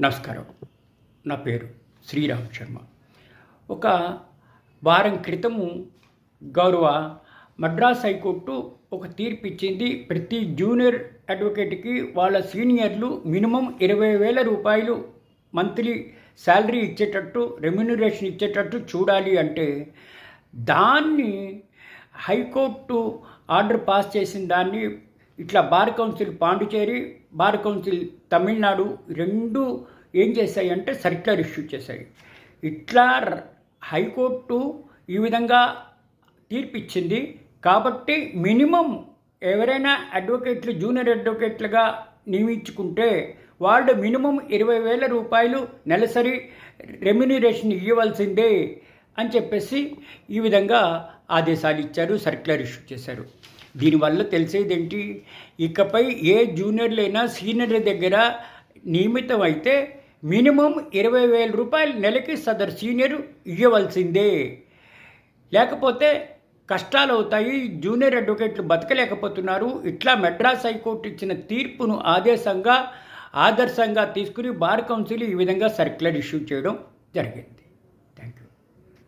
నమస్కారం. నా పేరు శ్రీరామ్ శర్మ. ఒక వారం క్రితము గౌరవ మద్రాస్ హైకోర్టు ఒక తీర్పు ఇచ్చింది. ప్రతి జూనియర్ అడ్వకేట్కి వాళ్ళ సీనియర్లు మినిమం 20,000 రూపాయలు మంత్లీ శాలరీ ఇచ్చేటట్టు, రెమ్యునరేషన్ ఇచ్చేటట్టు చూడాలి అంటే దాన్ని హైకోర్టు ఆర్డర్ పాస్ చేసిన దాన్ని ఇట్లా bar council Pondicherry, bar council Tamil Nadu రెండు ఏం చేశాయంటే సర్క్యులర్ ఇష్యూ చేశాయి. ఇట్లా హైకోర్టు ఈ విధంగా తీర్పిచ్చింది కాబట్టి మినిమం ఎవరైనా అడ్వకేట్లు జూనియర్ అడ్వకేట్లుగా నియమించుకుంటే వాళ్ళు మినిమం 20,000 రూపాయలు నెలసరి రెమ్యునరేషన్ ఇవ్వవలసిందే అని చెప్పేసి ఈ విధంగా ఆదేశాలు ఇచ్చారు, సర్క్యులర్ ఇష్యూ చేశారు. దీనివల్ల తెలిసేదేంటి, ఇకపై ఏ జూనియర్లైనా సీనియర్ల దగ్గర నియమితం అయితే మినిమం 20,000 రూపాయలు నెలకి సదరు సీనియర్ ఇవ్వవలసిందే, లేకపోతే కష్టాలు అవుతాయి, జూనియర్ అడ్వకేట్లు బతకలేకపోతున్నారు. ఇట్లా మద్రాస్ హైకోర్టు ఇచ్చిన తీర్పును ఆదర్శంగా తీసుకుని బార్ కౌన్సిల్ ఈ విధంగా సర్క్యులర్ ఇష్యూ చేయడం జరిగింది.